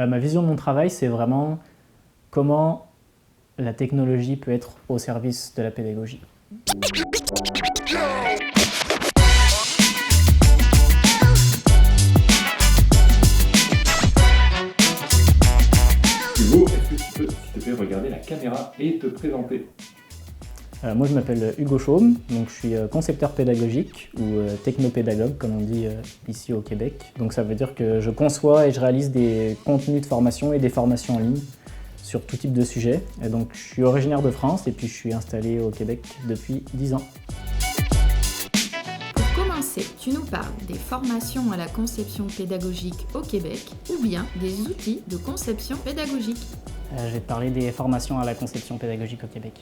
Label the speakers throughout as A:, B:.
A: Ma vision de mon travail, c'est vraiment comment la technologie peut être au service de la pédagogie.
B: Hugo, est-ce que tu peux, s'il te plaît, regarder la caméra et te présenter?
A: Moi, je m'appelle Hugo Chaume, donc je suis concepteur pédagogique ou technopédagogue, comme on dit ici au Québec. Donc ça veut dire que je conçois et je réalise des contenus de formation et des formations en ligne sur tout type de sujet. Et donc je suis originaire de France et puis je suis installé au Québec depuis 10 ans.
C: Pour commencer, tu nous parles des formations à la conception pédagogique au Québec ou bien des outils de conception pédagogique.
A: Je vais te parler des formations à la conception pédagogique au Québec.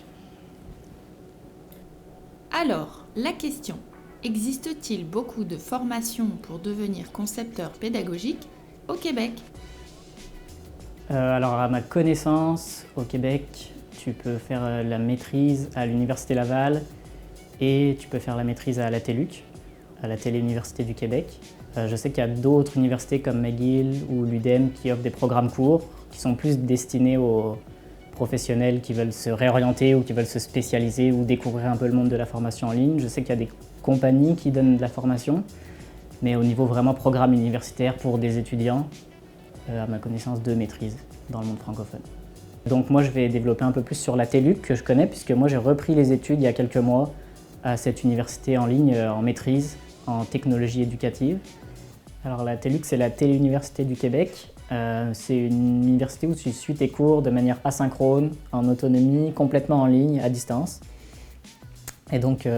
C: Alors, la question, existe-t-il beaucoup de formations pour devenir concepteur pédagogique au Québec ?
A: Alors à ma connaissance, au Québec, tu peux faire la maîtrise à l'Université Laval et tu peux faire la maîtrise à la TÉLUQ, à la Télé-Université du Québec. Je sais qu'il y a d'autres universités comme McGill ou l'UDEM qui offrent des programmes courts qui sont plus destinés aux professionnels qui veulent se réorienter ou qui veulent se spécialiser ou découvrir un peu le monde de la formation en ligne. Je sais qu'il y a des compagnies qui donnent de la formation, mais au niveau vraiment programme universitaire pour des étudiants, à ma connaissance, de maîtrise dans le monde francophone. Donc moi je vais développer un peu plus sur la TÉLUQ que je connais puisque moi j'ai repris les études il y a quelques mois à cette université en ligne en maîtrise en technologie éducative. Alors la TÉLUQ c'est la Télé-Université du Québec. C'est une université où tu suis tes cours de manière asynchrone, en autonomie, complètement en ligne, à distance. Et donc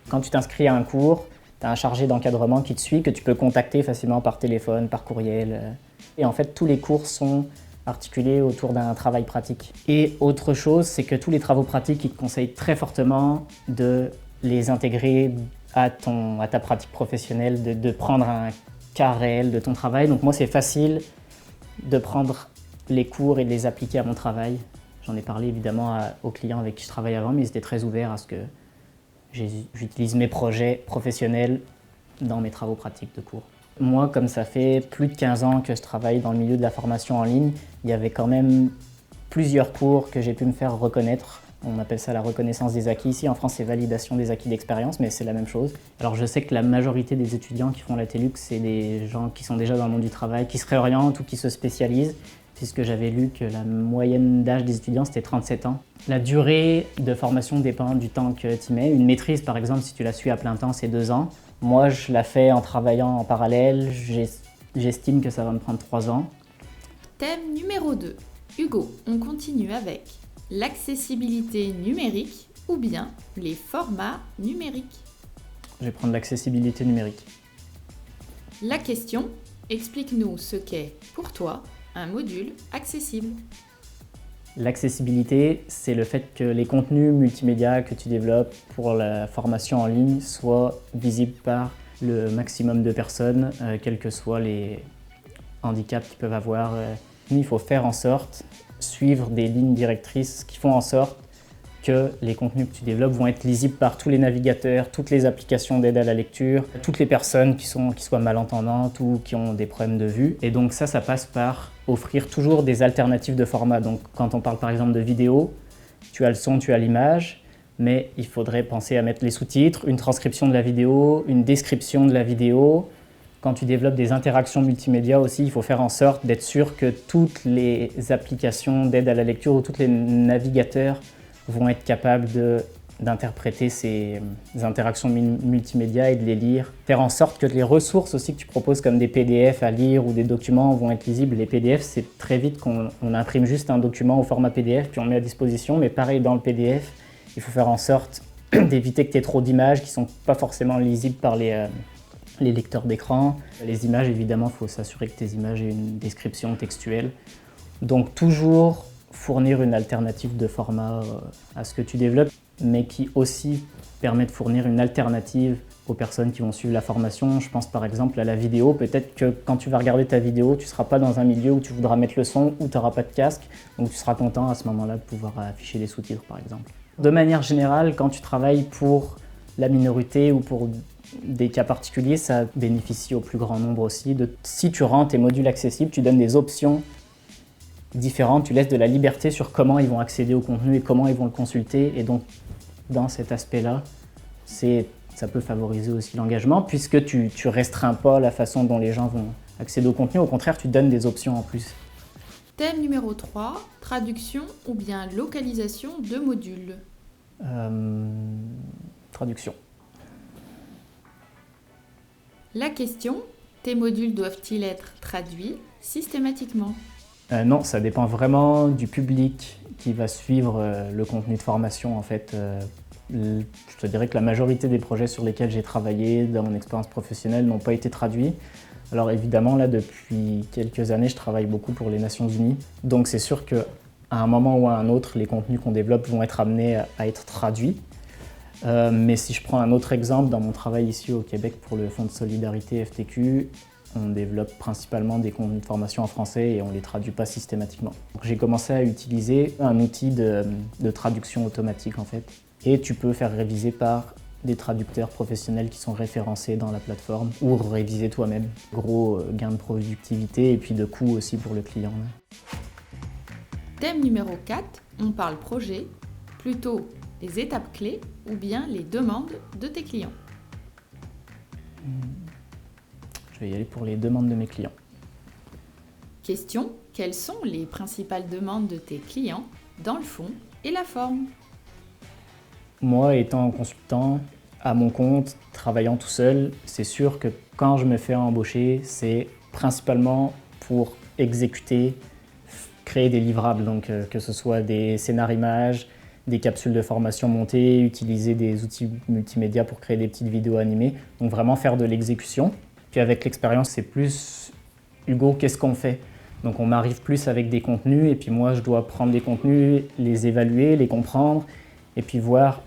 A: quand tu t'inscris à un cours, tu as un chargé d'encadrement qui te suit, que tu peux contacter facilement par téléphone, par courriel. Et en fait, tous les cours sont articulés autour d'un travail pratique. Et autre chose, c'est que tous les travaux pratiques, ils te conseillent très fortement de les intégrer à ta pratique professionnelle, de prendre un cas réel de ton travail. Donc moi, c'est facile de prendre les cours et de les appliquer à mon travail. J'en ai parlé évidemment aux clients avec qui je travaillais avant, mais ils étaient très ouverts à ce que j'utilise mes projets professionnels dans mes travaux pratiques de cours. Moi, comme ça fait plus de 15 ans que je travaille dans le milieu de la formation en ligne, il y avait quand même plusieurs cours que j'ai pu me faire reconnaître. On appelle ça la reconnaissance des acquis. Ici, en France, c'est validation des acquis d'expérience, mais c'est la même chose. Alors, je sais que la majorité des étudiants qui font la TÉLUQ, c'est des gens qui sont déjà dans le monde du travail, qui se réorientent ou qui se spécialisent, puisque j'avais lu que la moyenne d'âge des étudiants, c'était 37 ans. La durée de formation dépend du temps que tu y mets. Une maîtrise, par exemple, si tu la suis à plein temps, c'est 2 ans. Moi, je la fais en travaillant en parallèle. J'estime que ça va me prendre 3 ans.
C: Thème numéro 2. Hugo, on continue avec l'accessibilité numérique ou bien les formats numériques.
A: Je vais prendre l'accessibilité numérique.
C: La question, explique-nous ce qu'est, pour toi, un module accessible.
A: L'accessibilité, c'est le fait que les contenus multimédia que tu développes pour la formation en ligne soient visibles par le maximum de personnes, quels que soient les handicaps qu'ils peuvent avoir. Il faut faire en sorte, suivre des lignes directrices qui font en sorte que les contenus que tu développes vont être lisibles par tous les navigateurs, toutes les applications d'aide à la lecture, toutes les personnes qui soient malentendantes ou qui ont des problèmes de vue. Et donc ça passe par offrir toujours des alternatives de format. Donc quand on parle par exemple de vidéo, tu as le son, tu as l'image, mais il faudrait penser à mettre les sous-titres, une transcription de la vidéo, une description de la vidéo. Quand tu développes des interactions multimédia aussi, il faut faire en sorte d'être sûr que toutes les applications d'aide à la lecture ou tous les navigateurs vont être capables d'interpréter ces interactions multimédia et de les lire. Faire en sorte que les ressources aussi que tu proposes comme des PDF à lire ou des documents vont être lisibles. Les PDF, c'est très vite qu'on imprime juste un document au format PDF puis on le met à disposition, mais pareil dans le PDF, il faut faire en sorte d'éviter que tu aies trop d'images qui ne sont pas forcément lisibles par les lecteurs d'écran. Les images, évidemment, il faut s'assurer que tes images aient une description textuelle. Donc toujours fournir une alternative de format à ce que tu développes, mais qui aussi permet de fournir une alternative aux personnes qui vont suivre la formation. Je pense par exemple à la vidéo. Peut-être que quand tu vas regarder ta vidéo, tu ne seras pas dans un milieu où tu voudras mettre le son, où tu n'auras pas de casque, donc tu seras content à ce moment-là de pouvoir afficher les sous-titres par exemple. De manière générale, quand tu travailles pour la minorité ou pour des cas particuliers, ça bénéficie au plus grand nombre aussi. Si tu rends tes modules accessibles, tu donnes des options différentes, tu laisses de la liberté sur comment ils vont accéder au contenu et comment ils vont le consulter. Et donc, dans cet aspect-là, ça peut favoriser aussi l'engagement puisque tu restreins pas la façon dont les gens vont accéder au contenu. Au contraire, tu donnes des options en plus.
C: Thème numéro 3, traduction ou bien localisation de modules.
A: Traduction.
C: La question, tes modules doivent-ils être traduits systématiquement?
A: Non, ça dépend vraiment du public qui va suivre le contenu de formation en fait. Je te dirais que la majorité des projets sur lesquels j'ai travaillé dans mon expérience professionnelle n'ont pas été traduits. Alors évidemment, là, depuis quelques années, je travaille beaucoup pour les Nations Unies. Donc c'est sûr qu'à un moment ou à un autre, les contenus qu'on développe vont être amenés à être traduits. Mais si je prends un autre exemple, dans mon travail ici au Québec pour le Fonds de solidarité FTQ, on développe principalement des contenus de formation en français et on ne les traduit pas systématiquement. J'ai commencé à utiliser un outil de traduction automatique en fait. Et tu peux faire réviser par des traducteurs professionnels qui sont référencés dans la plateforme ou réviser toi-même. Gros gain de productivité et puis de coût aussi pour le client.
C: Thème numéro 4, on parle projet, plutôt les étapes clés ou bien les demandes de tes clients.
A: Je vais y aller pour les demandes de mes clients.
C: Question, quelles sont les principales demandes de tes clients dans le fond et la forme?
A: Moi, étant consultant, à mon compte, travaillant tout seul, c'est sûr que quand je me fais embaucher, c'est principalement pour exécuter, créer des livrables, donc que ce soit des scénarios images, des capsules de formation montées, utiliser des outils multimédia pour créer des petites vidéos animées, donc vraiment faire de l'exécution. Puis avec l'expérience, c'est plus « Hugo, qu'est-ce qu'on fait ?» Donc on m'arrive plus avec des contenus et puis moi je dois prendre des contenus, les évaluer, les comprendre et puis voir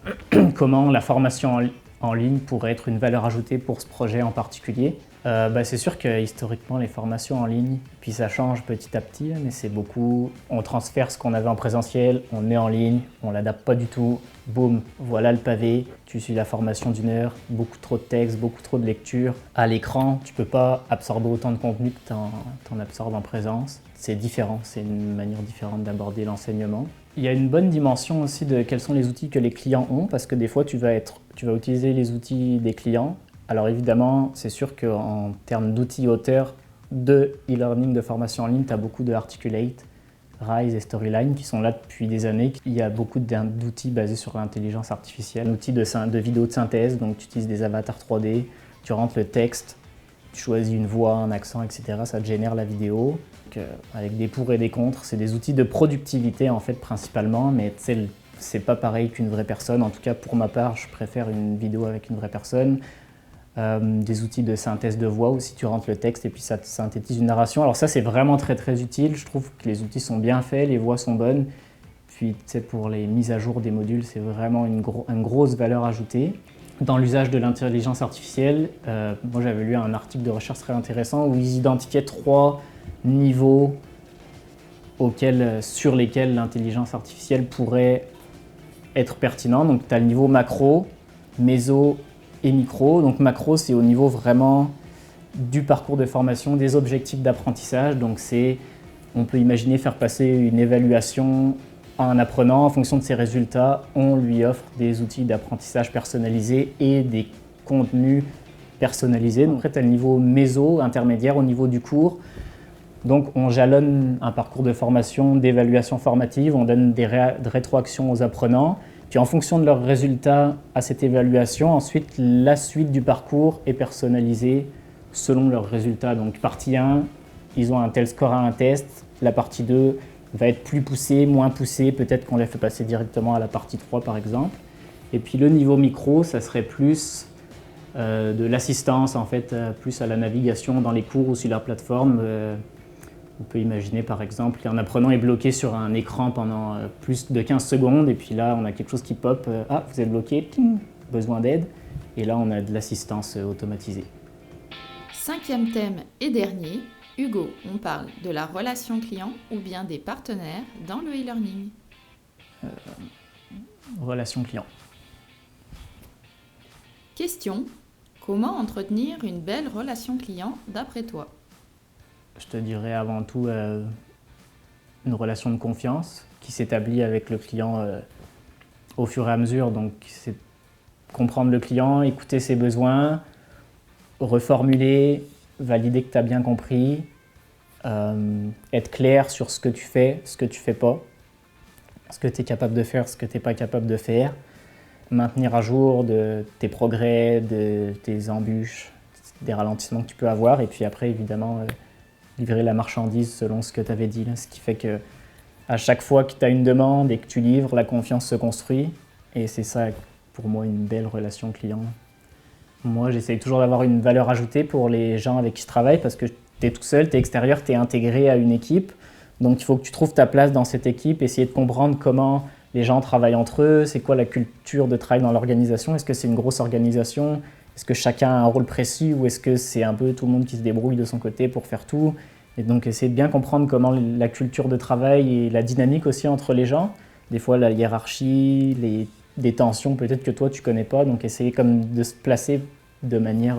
A: comment la formation en ligne pourrait être une valeur ajoutée pour ce projet en particulier. C'est sûr que historiquement les formations en ligne, puis ça change petit à petit, mais c'est beaucoup, on transfère ce qu'on avait en présentiel, on met en ligne, on l'adapte pas du tout, boum, voilà le pavé, tu suis la formation d'1 heure, beaucoup trop de texte, beaucoup trop de lecture. À l'écran, tu peux pas absorber autant de contenu que t'en absorbes en présence. C'est différent, c'est une manière différente d'aborder l'enseignement. Il y a une bonne dimension aussi de quels sont les outils que les clients ont, parce que des fois tu vas utiliser les outils des clients. Alors évidemment, c'est sûr qu'en termes d'outils auteurs de e-learning, de formation en ligne, tu as beaucoup de Articulate, Rise et Storyline qui sont là depuis des années. Il y a beaucoup d'outils basés sur l'intelligence artificielle, outils de vidéo de synthèse, donc tu utilises des avatars 3D, tu rentres le texte, tu choisis une voix, un accent, etc. Ça te génère la vidéo. Donc, avec des pour et des contre, c'est des outils de productivité en fait principalement, mais c'est pas pareil qu'une vraie personne. En tout cas, pour ma part, je préfère une vidéo avec une vraie personne. Des outils de synthèse de voix aussi, tu rentres le texte et puis ça te synthétise une narration. Alors ça, c'est vraiment très très utile. Je trouve que les outils sont bien faits, les voix sont bonnes. Puis pour les mises à jour des modules, c'est vraiment une grosse valeur ajoutée. Dans l'usage de l'intelligence artificielle, moi j'avais lu un article de recherche très intéressant où ils identifiaient 3 niveaux sur lesquels l'intelligence artificielle pourrait être pertinente. Donc tu as le niveau macro, méso et micro. Donc macro, c'est au niveau vraiment du parcours de formation, des objectifs d'apprentissage. Donc on peut imaginer faire passer une évaluation à un apprenant. En fonction de ses résultats, on lui offre des outils d'apprentissage personnalisés et des contenus personnalisés. Donc après, tu as le niveau méso, intermédiaire, au niveau du cours. Donc on jalonne un parcours de formation, d'évaluation formative, on donne des rétroactions aux apprenants. Puis en fonction de leurs résultats à cette évaluation, ensuite la suite du parcours est personnalisée selon leurs résultats. Donc partie 1, ils ont un tel score à un test. La partie 2 va être plus poussée, moins poussée. Peut-être qu'on les fait passer directement à la partie 3 par exemple. Et puis le niveau micro, ça serait plus de l'assistance en fait, plus à la navigation dans les cours ou sur leur plateforme. On peut imaginer par exemple qu'un apprenant est bloqué sur un écran pendant plus de 15 secondes et puis là on a quelque chose qui pop, ah vous êtes bloqué, ting, besoin d'aide, et là on a de l'assistance automatisée.
C: 5e thème et dernier, Hugo, on parle de la relation client ou bien des partenaires dans le e-learning.
A: Relation client.
C: Question, comment entretenir une belle relation client d'après toi?
A: Je te dirais avant tout une relation de confiance qui s'établit avec le client au fur et à mesure. Donc c'est comprendre le client, écouter ses besoins, reformuler, valider que tu as bien compris, être clair sur ce que tu fais pas, ce que tu es capable de faire, ce que tu n'es pas capable de faire, maintenir à jour de tes progrès, de tes embûches, des ralentissements que tu peux avoir, et puis après évidemment livrer la marchandise selon ce que tu avais dit, là, ce qui fait que à chaque fois que tu as une demande et que tu livres, la confiance se construit, et c'est ça pour moi une belle relation client. Moi j'essaye toujours d'avoir une valeur ajoutée pour les gens avec qui je travaille, parce que tu es tout seul, tu es extérieur, tu es intégré à une équipe, donc il faut que tu trouves ta place dans cette équipe, essayer de comprendre comment les gens travaillent entre eux, c'est quoi la culture de travail dans l'organisation, est-ce que c'est une grosse organisation, est-ce que chacun a un rôle précis ou est-ce que c'est un peu tout le monde qui se débrouille de son côté pour faire tout. Et donc essayer de bien comprendre comment la culture de travail et la dynamique aussi entre les gens, des fois la hiérarchie, des tensions peut-être que toi tu connais pas, donc essayer comme de se placer de manière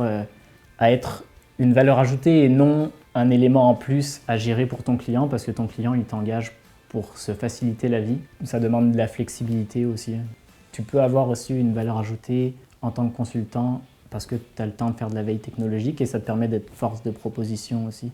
A: à être une valeur ajoutée et non un élément en plus à gérer pour ton client, parce que ton client il t'engage pour se faciliter la vie. Ça demande de la flexibilité aussi. Tu peux avoir aussi une valeur ajoutée en tant que consultant parce que tu as le temps de faire de la veille technologique et ça te permet d'être force de proposition aussi.